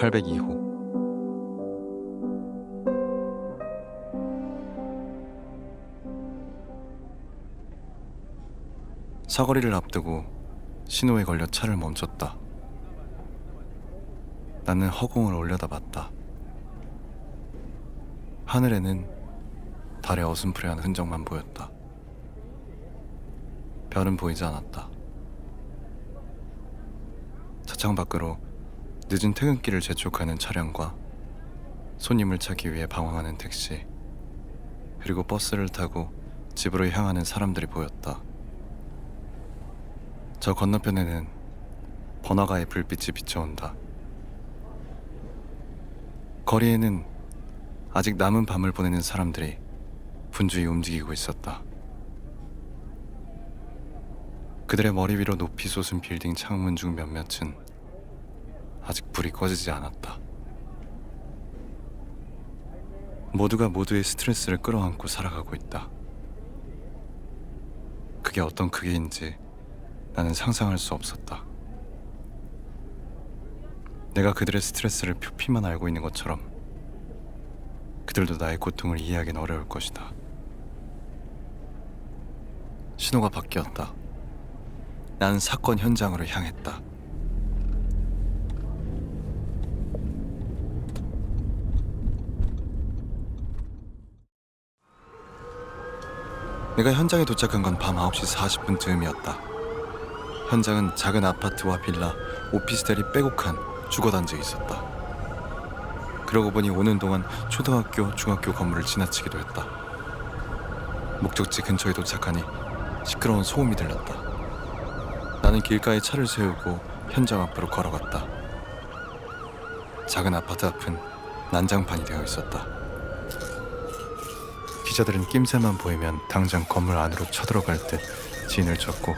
802호. 사거리를 앞두고 신호에 걸려 차를 멈췄다. 나는 허공을 올려다봤다. 하늘에는 달의 어슴푸레한 흔적만 보였다. 별은 보이지 않았다. 차창 밖으로 늦은 퇴근길을 재촉하는 차량과 손님을 찾기 위해 방황하는 택시, 그리고 버스를 타고 집으로 향하는 사람들이 보였다. 저 건너편에는 번화가의 불빛이 비춰온다. 거리에는 아직 남은 밤을 보내는 사람들이 분주히 움직이고 있었다. 그들의 머리 위로 높이 솟은 빌딩 창문 중 몇몇은 아직 불이 꺼지지 않았다. 모두가 모두의 스트레스를 끌어안고 살아가고 있다. 그게 어떤 크기인지 나는 상상할 수 없었다. 내가 그들의 스트레스를 표피만 알고 있는 것처럼 그들도 나의 고통을 이해하긴 어려울 것이다. 신호가 바뀌었다. 나는 사건 현장으로 향했다. 내가 현장에 도착한 건 밤 9시 40분쯤이었다. 현장은 작은 아파트와 빌라, 오피스텔이 빼곡한 주거단지에 있었다. 그러고 보니 오는 동안 초등학교, 중학교 건물을 지나치기도 했다. 목적지 근처에 도착하니 시끄러운 소음이 들렸다. 나는 길가에 차를 세우고 현장 앞으로 걸어갔다. 작은 아파트 앞은 난장판이 되어 있었다. 기자들은 낌새만 보이면 당장 건물 안으로 쳐들어갈 듯 진을 쳤고,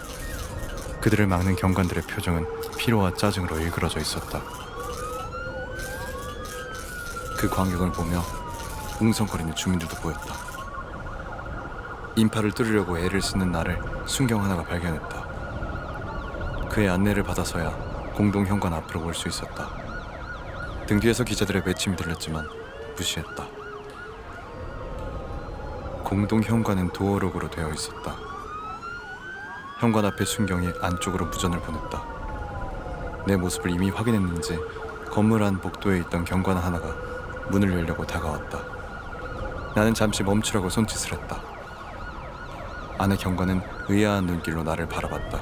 그들을 막는 경관들의 표정은 피로와 짜증으로 일그러져 있었다. 그 광경을 보며 웅성거리는 주민들도 보였다. 인파를 뚫으려고 애를 쓰는 나를 순경 하나가 발견했다. 그의 안내를 받아서야 공동현관 앞으로 올 수 있었다. 등 뒤에서 기자들의 외침이 들렸지만 무시했다. 공동현관은 도어록으로 되어 있었다. 현관 앞에 순경이 안쪽으로 무전을 보냈다. 내 모습을 이미 확인했는지 건물 안 복도에 있던 경관 하나가 문을 열려고 다가왔다. 나는 잠시 멈추라고 손짓을 했다. 안의 경관은 의아한 눈길로 나를 바라봤다.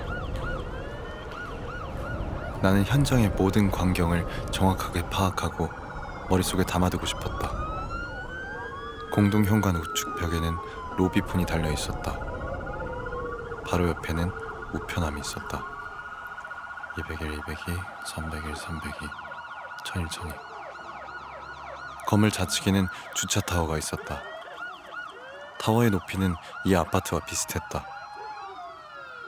나는 현장의 모든 광경을 정확하게 파악하고 머릿속에 담아두고 싶었다. 공동현관 우측 벽에는 로비폰이 달려있었다. 바로 옆에는 우편함이 있었다. 201, 202, 301, 302, 1001, 1002. 건물 좌측에는 주차 타워가 있었다. 타워의 높이는 이 아파트와 비슷했다.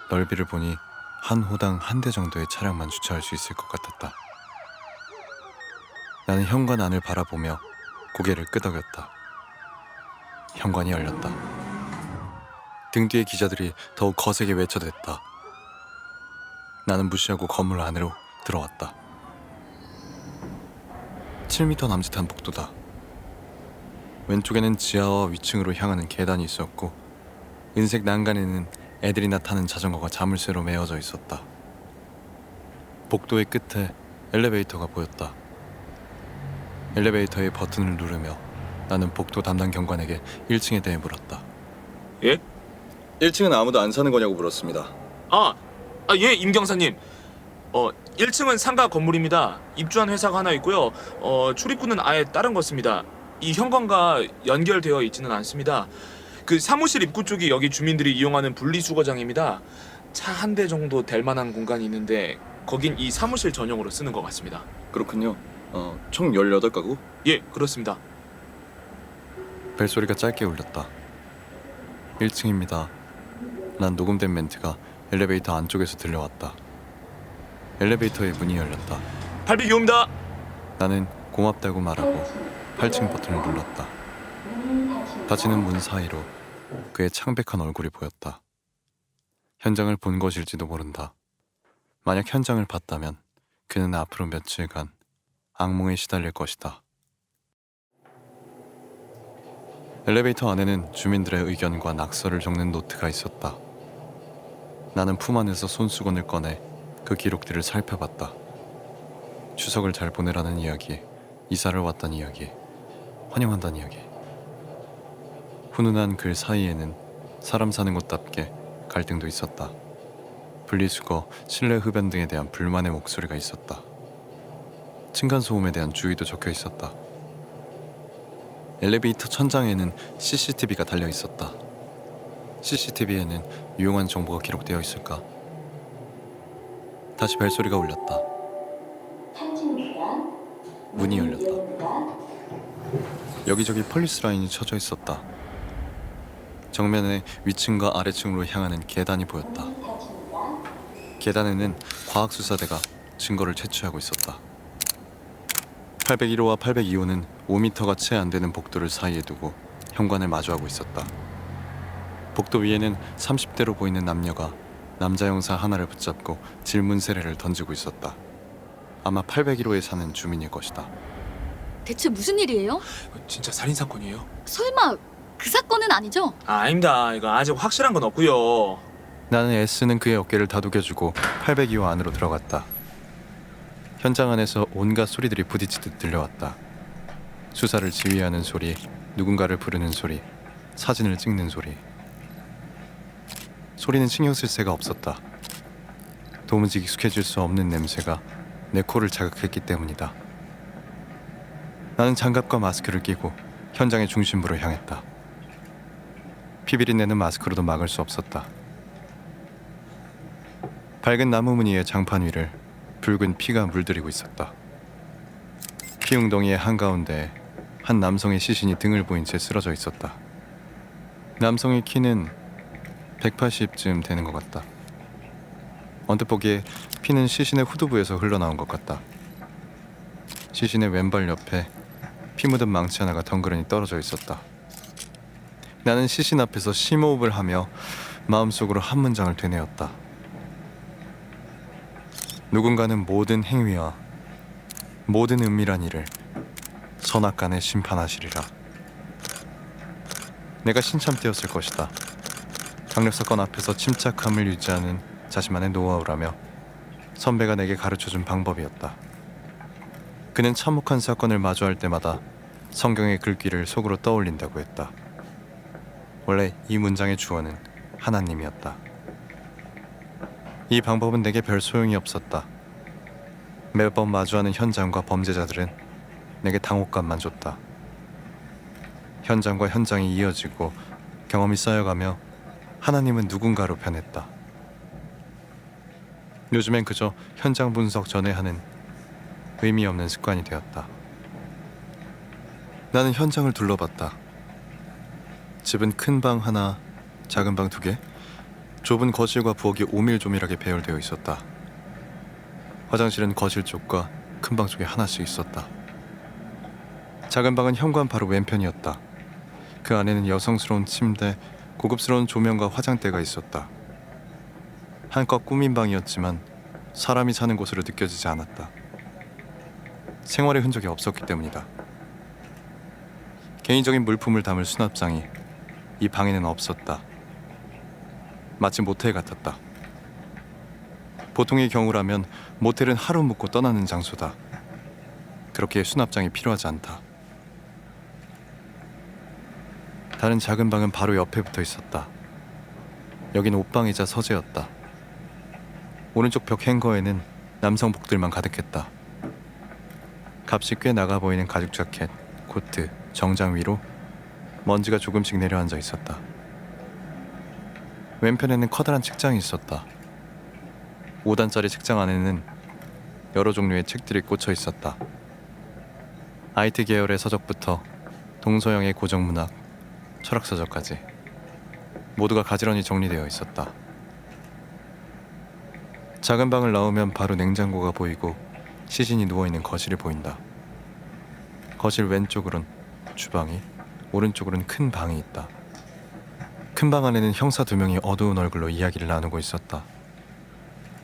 넓이를 보니 한 호당 한 대 정도의 차량만 주차할 수 있을 것 같았다. 나는 현관 안을 바라보며 고개를 끄덕였다. 현관이 열렸다. 등 뒤의 기자들이 더욱 거세게 외쳐댔다. 나는 무시하고 건물 안으로 들어왔다. 7m 남짓한 복도다. 왼쪽에는 지하와 위층으로 향하는 계단이 있었고, 은색 난간에는 애들이나 타는 자전거가 자물쇠로 메어져 있었다. 복도의 끝에 엘리베이터가 보였다. 엘리베이터의 버튼을 누르며 나는 복도 담당 경관에게 1층에 대해 물었다. 예? 1층은 아무도 안 사는 거냐고 물었습니다. 예, 임 경사님. 1층은 상가 건물입니다. 입주한 회사가 하나 있고요. 출입구는 아예 다른 것입니다. 이 현관과 연결되어 있지는 않습니다. 그 사무실 입구 쪽이 여기 주민들이 이용하는 분리수거장입니다. 차 한 대 정도 될 만한 공간이 있는데 거긴 이 사무실 전용으로 쓰는 것 같습니다. 그렇군요. 총 18가구? 예, 그렇습니다. 벨소리가 짧게 울렸다. 1층입니다. 난 녹음된 멘트가 엘리베이터 안쪽에서 들려왔다. 엘리베이터의 문이 열렸다. 802호입니다. 나는 고맙다고 말하고 8층 버튼을 눌렀다. 닫히는 문 사이로 그의 창백한 얼굴이 보였다. 현장을 본 것일지도 모른다. 만약 현장을 봤다면 그는 앞으로 며칠간 악몽에 시달릴 것이다. 엘리베이터 안에는 주민들의 의견과 낙서를 적는 노트가 있었다. 나는 품 안에서 손수건을 꺼내 그 기록들을 살펴봤다. 추석을 잘 보내라는 이야기, 이사를 왔다는 이야기, 환영한다는 이야기. 훈훈한 글 사이에는 사람 사는 곳답게 갈등도 있었다. 분리수거, 실내 흡연 등에 대한 불만의 목소리가 있었다. 층간소음에 대한 주의도 적혀 있었다. 엘리베이터 천장에는 CCTV가 달려 있었다. CCTV에는 유용한 정보가 기록되어 있을까? 다시 벨소리가 울렸다. 문이 열렸다. 여기저기 폴리스 라인이 쳐져 있었다. 정면에 위층과 아래층으로 향하는 계단이 보였다. 계단에는 과학수사대가 증거를 채취하고 있었다. 801호와 802호는 5m가 채 안 되는 복도를 사이에 두고 현관을 마주하고 있었다. 복도 위에는 30대로 보이는 남녀가 남자 형사 하나를 붙잡고 질문 세례를 던지고 있었다. 아마 801호에 사는 주민일 것이다. 대체 무슨 일이에요? 진짜 살인 사건이에요? 설마 그 사건은 아니죠? 아닙니다. 이거 아직 확실한 건 없고요. 나는 S는 그의 어깨를 다독여주고 802호 안으로 들어갔다. 현장 안에서 온갖 소리들이 부딪히듯 들려왔다. 수사를 지휘하는 소리, 누군가를 부르는 소리, 사진을 찍는 소리. 소리는 신경 쓸 새가 없었다. 도무지 익숙해질 수 없는 냄새가 내 코를 자극했기 때문이다. 나는 장갑과 마스크를 끼고 현장의 중심부로 향했다. 피비린내는 마스크로도 막을 수 없었다. 밝은 나무 무늬의 장판 위를 붉은 피가 물들이고 있었다. 피웅덩이의 한가운데 한 남성의 시신이 등을 보인 채 쓰러져 있었다. 남성의 키는 180쯤 되는 것 같다. 언뜻 보기에 피는 시신의 후두부에서 흘러나온 것 같다. 시신의 왼발 옆에 피 묻은 망치 하나가 덩그러니 떨어져 있었다. 나는 시신 앞에서 심호흡을 하며 마음속으로 한 문장을 되뇌었다. 누군가는 모든 행위와 모든 은밀한 일을 선악간에 심판하시리라. 내가 신참되었을 것이다. 강력사건 앞에서 침착함을 유지하는 자신만의 노하우라며 선배가 내게 가르쳐준 방법이었다. 그는 참혹한 사건을 마주할 때마다 성경의 글귀를 속으로 떠올린다고 했다. 원래 이 문장의 주어는 하나님이었다. 이 방법은 내게 별 소용이 없었다. 매번 마주하는 현장과 범죄자들은 내게 당혹감만 줬다. 현장과 현장이 이어지고 경험이 쌓여가며 하나님은 누군가로 변했다. 요즘엔 그저 현장 분석 전에 하는 의미 없는 습관이 되었다. 나는 현장을 둘러봤다. 집은 큰 방 하나, 작은 방 2개, 좁은 거실과 부엌이 오밀조밀하게 배열되어 있었다. 화장실은 거실 쪽과 큰 방 쪽에 하나씩 있었다. 작은 방은 현관 바로 왼편이었다. 그 안에는 여성스러운 침대, 고급스러운 조명과 화장대가 있었다. 한껏 꾸민 방이었지만 사람이 사는 곳으로 느껴지지 않았다. 생활의 흔적이 없었기 때문이다. 개인적인 물품을 담을 수납장이 이 방에는 없었다. 마치 모텔 같았다. 보통의 경우라면 모텔은 하루 묵고 떠나는 장소다. 그렇게 수납장이 필요하지 않다. 다른 작은 방은 바로 옆에 붙어 있었다. 여긴 옷방이자 서재였다. 오른쪽 벽 행거에는 남성복들만 가득했다. 값이 꽤 나가 보이는 가죽 자켓, 코트, 정장 위로 먼지가 조금씩 내려앉아 있었다. 왼편에는 커다란 책장이 있었다. 5단짜리 책장 안에는 여러 종류의 책들이 꽂혀 있었다. IT 계열의 서적부터 동서양의 고전문학, 철학서적까지 모두가 가지런히 정리되어 있었다. 작은 방을 나오면 바로 냉장고가 보이고 시신이 누워있는 거실이 보인다. 거실 왼쪽으론 주방이, 오른쪽으론 큰 방이 있다. 큰 방 안에는 형사 2명이 어두운 얼굴로 이야기를 나누고 있었다.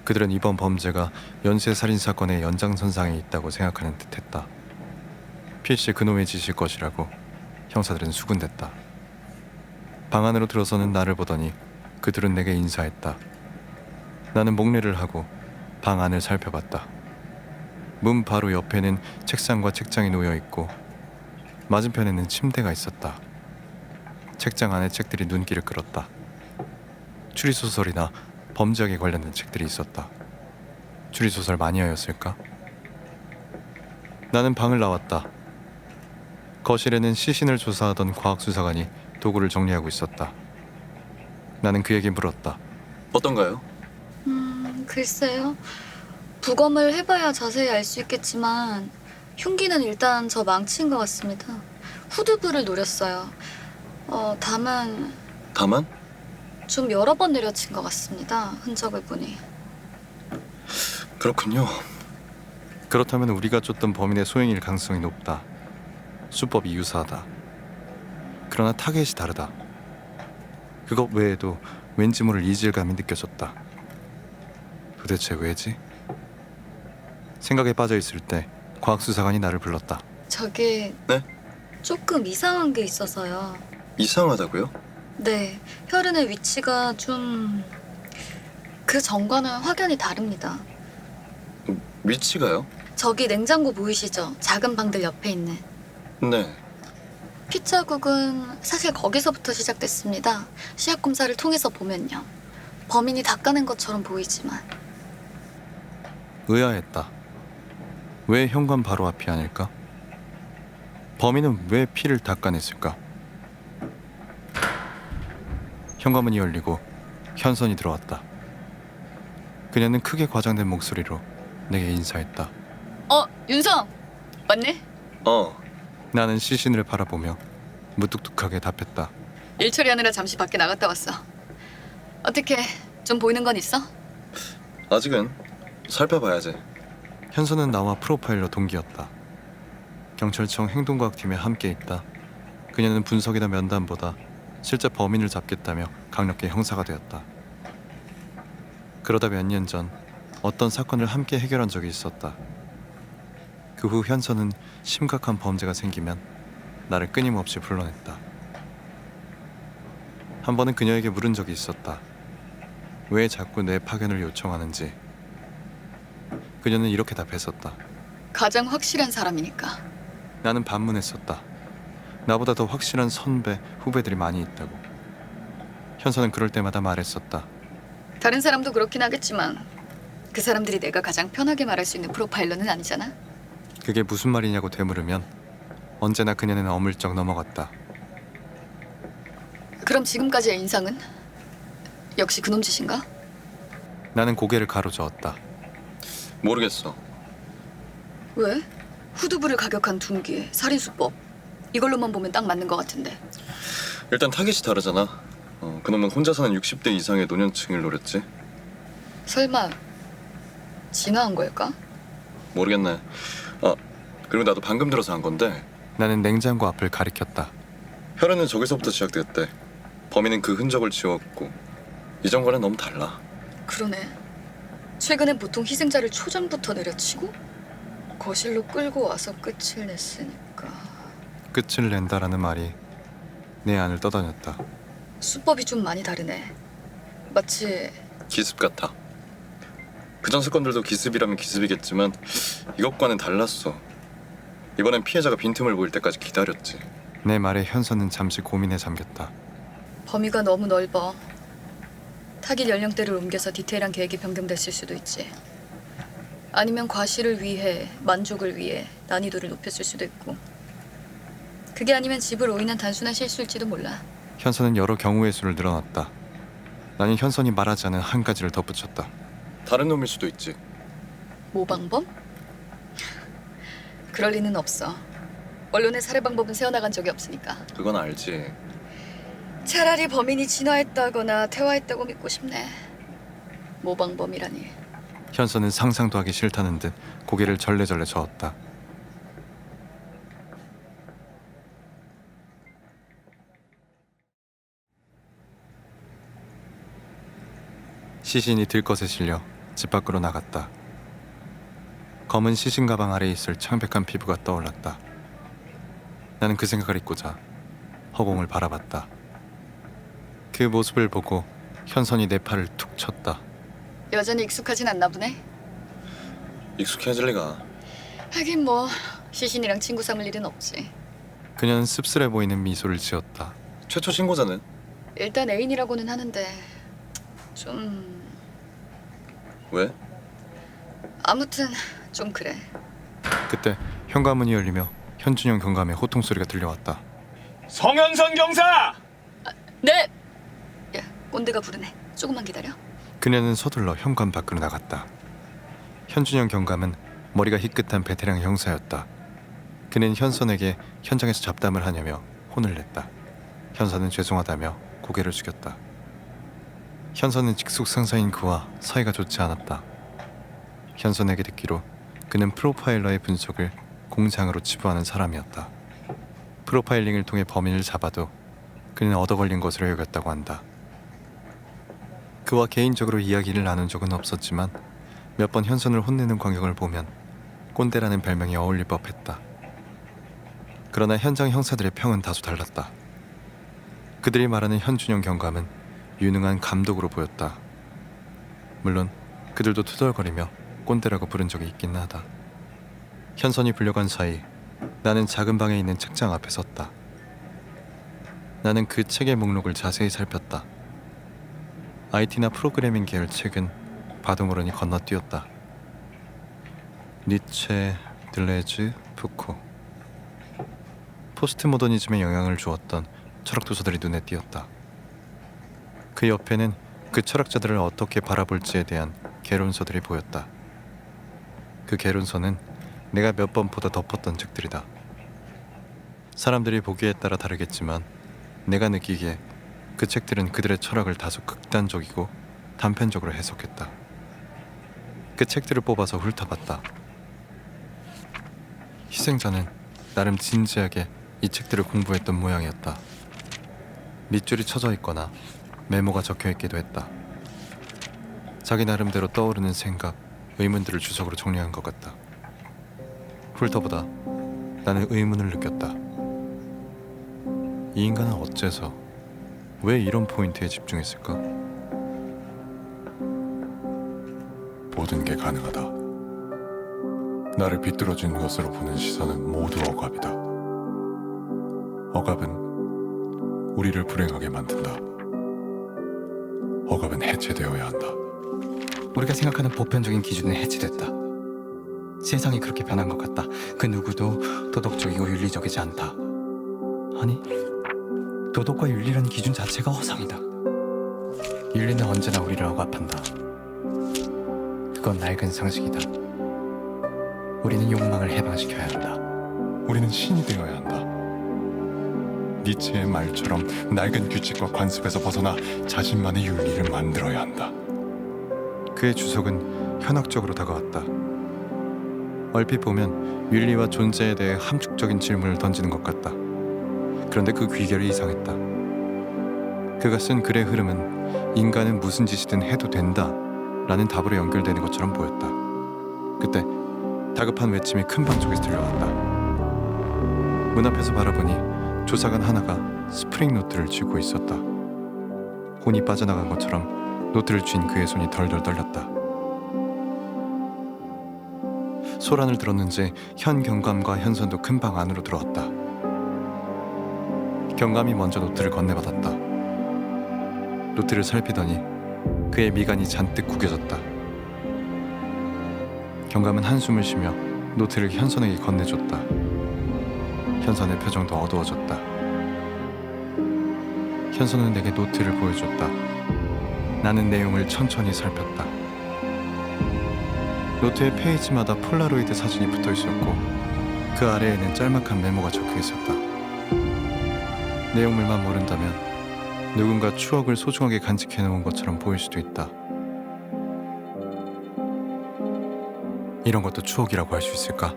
그들은 이번 범죄가 연쇄살인 사건의 연장선상에 있다고 생각하는 듯했다. 필시 그놈의 짓일 것이라고 형사들은 수군댔다. 방 안으로 들어서는 나를 보더니 그들은 내게 인사했다. 나는 목례를 하고 방 안을 살펴봤다. 문 바로 옆에는 책상과 책장이 놓여 있고 맞은편에는 침대가 있었다. 책장 안에 책들이 눈길을 끌었다. 추리소설이나 범죄학에 관련된 책들이 있었다. 추리소설 마니아였을까? 나는 방을 나왔다. 거실에는 시신을 조사하던 과학수사관이 도구를 정리하고 있었다. 나는 그에게 물었다. 어떤가요? 글쎄요. 부검을 해봐야 자세히 알 수 있겠지만 흉기는 일단 저 망치인 것 같습니다. 후두부를 노렸어요. 다만 다만? 좀 여러 번 내려친 것 같습니다. 흔적을 보니. 그렇군요. 그렇다면 우리가 쫓던 범인의 소행일 가능성이 높다. 수법이 유사하다. 그러나 타겟이 다르다. 그것 외에도 왠지 모를 이질감이 느껴졌다. 도대체 왜지? 생각에 빠져 있을 때 과학수사관이 나를 불렀다. 저게 네? 조금 이상한 게 있어서요. 이상하다고요? 네, 혈흔의 위치가 좀 그 전과는 확연히 다릅니다. 위치가요? 저기 냉장고 보이시죠? 작은 방들 옆에 있는. 네. 피 자국은 사실 거기서부터 시작됐습니다. 시약 검사를 통해서 보면요. 범인이 닦아낸 것처럼 보이지만 의아했다. 왜 현관 바로 앞이 아닐까? 범인은 왜 피를 닦아냈을까? 현관문이 열리고 현선이 들어왔다. 그녀는 크게 과장된 목소리로 내게 인사했다. 윤성! 맞네? 나는 시신을 바라보며 무뚝뚝하게 답했다. 일 처리하느라 잠시 밖에 나갔다 왔어. 어떻게 좀 보이는 건 있어? 아직은 살펴봐야지. 현선은 나와 프로파일러 동기였다. 경찰청 행동과학팀에 함께 있다. 그녀는 분석이나 면담보다 실제 범인을 잡겠다며 강력히 형사가 되었다. 그러다 몇 년 전 어떤 사건을 함께 해결한 적이 있었다. 그 후 현선은 심각한 범죄가 생기면 나를 끊임없이 불러냈다. 한 번은 그녀에게 물은 적이 있었다. 왜 자꾸 내 파견을 요청하는지. 그녀는 이렇게 답했었다. 가장 확실한 사람이니까. 나는 반문했었다. 나보다 더 확실한 선배, 후배들이 많이 있다고. 현선은 그럴 때마다 말했었다. 다른 사람도 그렇긴 하겠지만 그 사람들이 내가 가장 편하게 말할 수 있는 프로파일러는 아니잖아. 그게 무슨 말이냐고 되물으면 언제나 그녀는 어물쩍 넘어갔다. 그럼 지금까지의 인상은? 역시 그놈 짓인가? 나는 고개를 가로저었다. 모르겠어. 왜? 후두부를 가격한 둔기, 살인수법 이걸로만 보면 딱 맞는 것 같은데. 일단 타깃이 다르잖아. 그놈은 혼자 사는 60대 이상의 노년층을 노렸지. 설마 진화한 걸까? 모르겠네. 그리고 나도 방금 들어서 한 건데 나는 냉장고 앞을 가리켰다. 혈흔은 저기서부터 시작됐대. 범인은 그 흔적을 지웠고 이전과는 너무 달라. 그러네. 최근엔 보통 희생자를 초전부터 내려치고 거실로 끌고 와서 끝을 냈으니까. 끝을 낸다라는 말이 내 안을 떠다녔다. 수법이 좀 많이 다르네. 마치 기습 같아. 그전 사건들도 기습이라면 기습이겠지만 이것과는 달랐어. 이번엔 피해자가 빈틈을 보일 때까지 기다렸지. 내 말에 현선은 잠시 고민에 잠겼다. 범위가 너무 넓어. 타깃 연령대를 옮겨서 디테일한 계획이 변경됐을 수도 있지. 아니면 과실을 위해, 만족을 위해 난이도를 높였을 수도 있고. 그게 아니면 집을 오인한 단순한 실수일지도 몰라. 현선은 여러 경우의 수를 늘어놨다. 나는 현선이 말하지 않은 한 가지를 덧붙였다. 다른 놈일 수도 있지. 모방범? 그럴 리는 없어. 언론의 살해 방법은 세워나간 적이 없으니까. 그건 알지. 차라리 범인이 진화했다거나 퇴화했다고 믿고 싶네. 모방범이라니. 현선은 상상도 하기 싫다는 듯 고개를 절레절레 저었다. 시신이 들것에 실려 집 밖으로 나갔다. 검은 시신 가방 아래에 있을 창백한 피부가 떠올랐다. 나는 그 생각을 잊고자 허공을 바라봤다. 그 모습을 보고 현선이 내 팔을 툭 쳤다. 여전히 익숙하진 않나 보네. 익숙해질 리가. 하긴 뭐 시신이랑 친구 삼을 일은 없지. 그녀는 씁쓸해 보이는 미소를 지었다. 최초 신고자는? 일단 애인이라고는 하는데 좀 왜? 아무튼 좀 그래. 그때 현관문이 열리며 현준영 경감의 호통 소리가 들려왔다. 성현선 경사! 네. 야, 꼰대가 부르네. 조금만 기다려. 그녀는 서둘러 현관 밖으로 나갔다. 현준영 경감은 머리가 희끗한 베테랑 형사였다. 그는 현선에게 현장에서 잡담을 하냐며 혼을 냈다. 현선은 죄송하다며 고개를 숙였다. 현선은 직속 상사인 그와 사이가 좋지 않았다. 현선에게 듣기로 그는 프로파일러의 분석을 공장으로 치부하는 사람이었다. 프로파일링을 통해 범인을 잡아도 그는 얻어 걸린 것으로 여겼다고 한다. 그와 개인적으로 이야기를 나눈 적은 없었지만 몇 번 현선을 혼내는 광경을 보면 꼰대라는 별명이 어울릴 법했다. 그러나 현장 형사들의 평은 다소 달랐다. 그들이 말하는 현준영 경감은 유능한 감독으로 보였다. 물론 그들도 투덜거리며 꼰대라고 부른 적이 있긴 하다. 현선이 불려간 사이 나는 작은 방에 있는 책장 앞에 섰다. 나는 그 책의 목록을 자세히 살폈다. IT나 프로그래밍 계열 책은 봐도 모르니 건너뛰었다. 니체, 들레즈, 푸코. 포스트 모더니즘에 영향을 주었던 철학 도서들이 눈에 띄었다. 그 옆에는 그 철학자들을 어떻게 바라볼지에 대한 개론서들이 보였다. 그 개론서는 내가 몇 번 보다 덮었던 책들이다. 사람들이 보기에 따라 다르겠지만 내가 느끼기에 그 책들은 그들의 철학을 다소 극단적이고 단편적으로 해석했다. 그 책들을 뽑아서 훑어봤다. 희생자는 나름 진지하게 이 책들을 공부했던 모양이었다. 밑줄이 쳐져 있거나 메모가 적혀 있기도 했다. 자기 나름대로 떠오르는 생각, 의문들을 주석으로 정리한 것 같다. 훑어보다 나는 의문을 느꼈다. 이 인간은 어째서 왜 이런 포인트에 집중했을까? 모든 게 가능하다. 나를 비뚤어진 것으로 보는 시선은 모두 억압이다. 억압은 우리를 불행하게 만든다. 억압은 해체되어야 한다. 우리가 생각하는 보편적인 기준은 해체됐다. 세상이 그렇게 변한 것 같다. 그 누구도 도덕적이고 윤리적이지 않다. 아니, 도덕과 윤리란 기준 자체가 허상이다. 윤리는 언제나 우리를 억압한다. 그건 낡은 상식이다. 우리는 욕망을 해방시켜야 한다. 우리는 신이 되어야 한다. 니체의 말처럼 낡은 규칙과 관습에서 벗어나 자신만의 윤리를 만들어야 한다. 그의 주석은 현학적으로 다가왔다. 얼핏 보면 윤리와 존재에 대해 함축적인 질문을 던지는 것 같다. 그런데 그 귀결이 이상했다. 그가 쓴 글의 흐름은 인간은 무슨 짓이든 해도 된다 라는 답으로 연결되는 것처럼 보였다. 그때 다급한 외침이 큰 방 쪽에서 들려왔다. 문 앞에서 바라보니 조사관 하나가 스프링 노트를 쥐고 있었다. 혼이 빠져나간 것처럼 노트를 쥔 그의 손이 덜덜 떨렸다. 소란을 들었는지 현 경감과 현선도 큰 방 안으로 들어왔다. 경감이 먼저 노트를 건네받았다. 노트를 살피더니 그의 미간이 잔뜩 구겨졌다. 경감은 한숨을 쉬며 노트를 현선에게 건네줬다. 현선의 표정도 어두워졌다. 현선은 내게 노트를 보여줬다. 나는 내용을 천천히 살폈다. 노트의 페이지마다 폴라로이드 사진이 붙어 있었고 그 아래에는 짤막한 메모가 적혀 있었다. 내용물만 모른다면 누군가 추억을 소중하게 간직해 놓은 것처럼 보일 수도 있다. 이런 것도 추억이라고 할 수 있을까?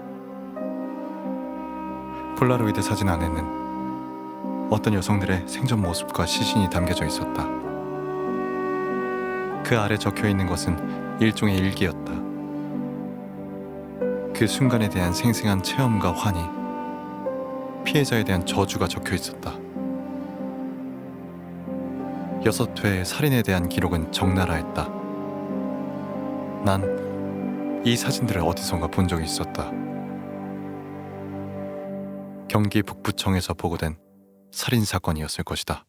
폴라로이드 사진 안에는 어떤 여성들의 생전 모습과 시신이 담겨져 있었다. 그 아래 적혀 있는 것은 일종의 일기였다. 그 순간에 대한 생생한 체험과 환희, 피해자에 대한 저주가 적혀 있었다. 6회의 살인에 대한 기록은 적나라했다. 난 이 사진들을 어디선가 본 적이 있었다. 경기 북부청에서 보고된 살인 사건이었을 것이다.